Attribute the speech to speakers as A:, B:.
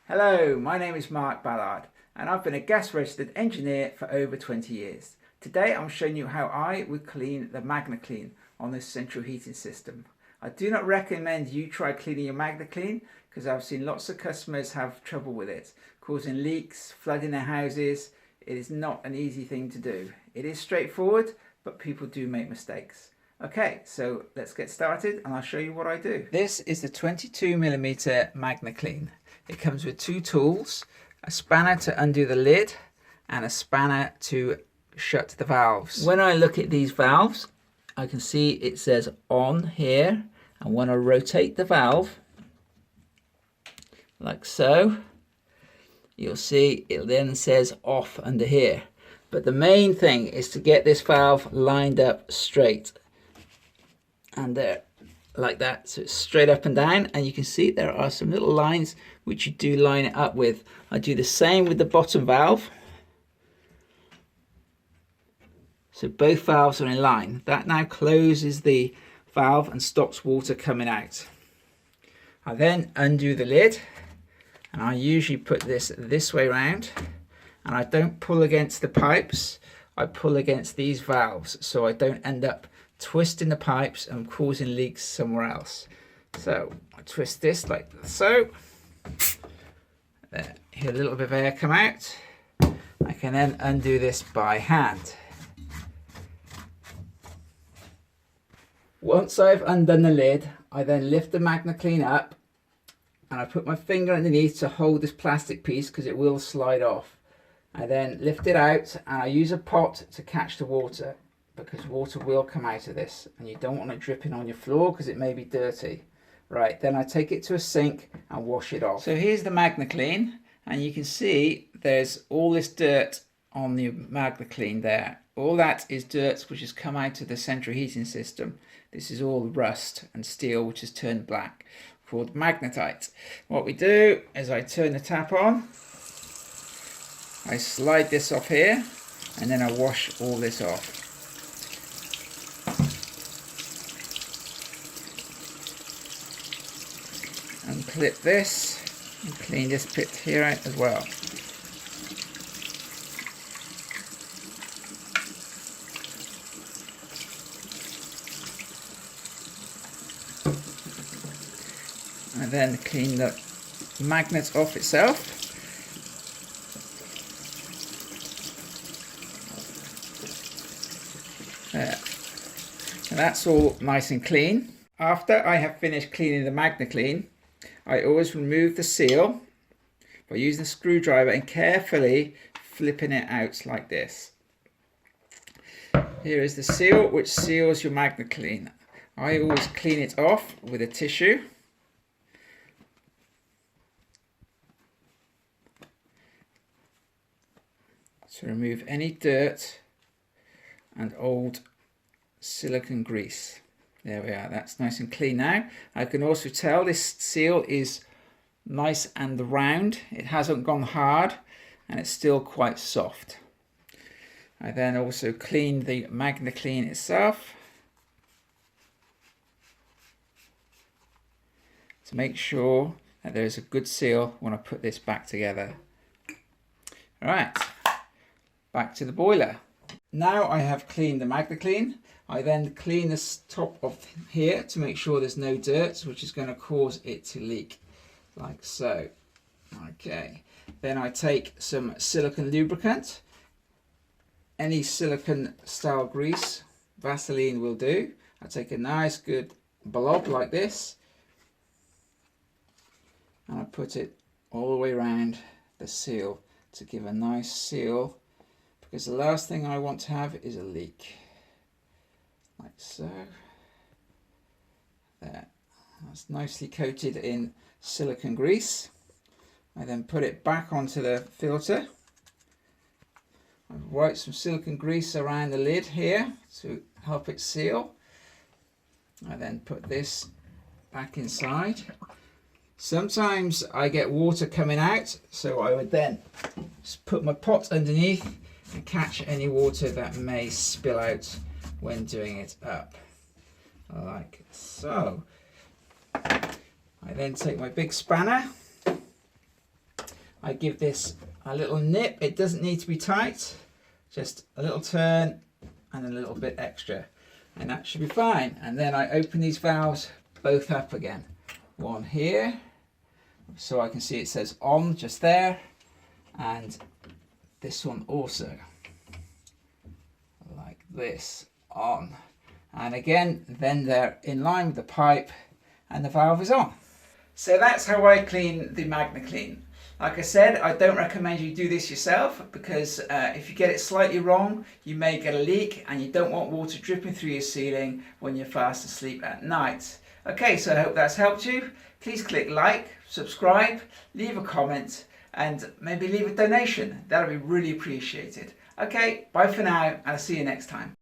A: Hello, my name is Mark Ballard and I've been a gas registered engineer for over 20 years. Today I'm showing you how I would clean the MagnaClean on this central heating system. I do not recommend you try cleaning your MagnaClean because I've seen lots of customers have trouble with it, causing leaks, flooding their houses. It is not an easy thing to do. It is straightforward, but people do make mistakes. Okay, so let's get started and I'll show you what I do. This is the 22mm MagnaClean. It comes with two tools, a spanner to undo the lid and a spanner to shut the valves. When I look at these valves, I can see it says on here, and when I rotate the valve, like so, you'll see it then says off under here. But the main thing is to get this valve lined up straight. And there, like that, so it's straight up and down, and you can see there are some little lines which you do line it up with. I do the same with the bottom valve, so both valves are in line. That now closes the valve and stops water coming out. I then undo the lid, and I usually put this way around, and I don't pull against the pipes, I pull against these valves so I don't end up twisting the pipes and causing leaks somewhere else. So I twist this like so. There, hear a little bit of air come out. I can then undo this by hand. Once I've undone the lid, I then lift the MagnaClean up and I put my finger underneath to hold this plastic piece because it will slide off. I then lift it out and I use a pot to catch the water, because water will come out of this and you don't want it dripping on your floor because it may be dirty. Right, then I take it to a sink and wash it off. So here's the MagnaClean, and you can see there's all this dirt on the MagnaClean there. All that is dirt which has come out of the central heating system. This is all rust and steel which has turned black, called magnetite. What we do is I turn the tap on, I slide this off here, and then I wash all this off. And clip this and clean this bit here out as well. And then clean the magnet off itself. There. And that's all nice and clean. After I have finished cleaning the MagnaClean, I always remove the seal by using a screwdriver and carefully flipping it out like this. Here is the seal which seals your MagnaClean. I always clean it off with a tissue. To remove any dirt and old silicone grease. There we are, that's nice and clean now. I can also tell this seal is nice and round. It hasn't gone hard and it's still quite soft. I then also clean the MagnaClean itself to make sure that there is a good seal when I put this back together. Alright, back to the boiler. Now I have cleaned the MagnaClean. I then clean the top of here to make sure there's no dirt which is going to cause it to leak, like so. Okay, then I take some silicone lubricant, any silicone style grease, Vaseline will do. I take a nice good blob like this and I put it all the way around the seal to give a nice seal, because the last thing I want to have is a leak. Like so. There. That's nicely coated in silicone grease. I then put it back onto the filter. I wipe some silicone grease around the lid here to help it seal. I then put this back inside. Sometimes I get water coming out, so I would then just put my pot underneath and catch any water that may spill out when doing it up, like so. I then take my big spanner I give this a little nip. It doesn't need to be tight, just a little turn and a little bit extra, and that should be fine. And then I open these valves both up again. One here, so I can see it says on just there, and this one also, like this, on. And again, then they're in line with the pipe and the valve is on. So that's how I clean the MagnaClean. Like I said, I don't recommend you do this yourself because if you get it slightly wrong, you may get a leak and you don't want water dripping through your ceiling when you're fast asleep at night. Okay, so I hope that's helped you. Please click like, subscribe, leave a comment, and maybe leave a donation. That'll be really appreciated. Okay, bye for now, and I'll see you next time.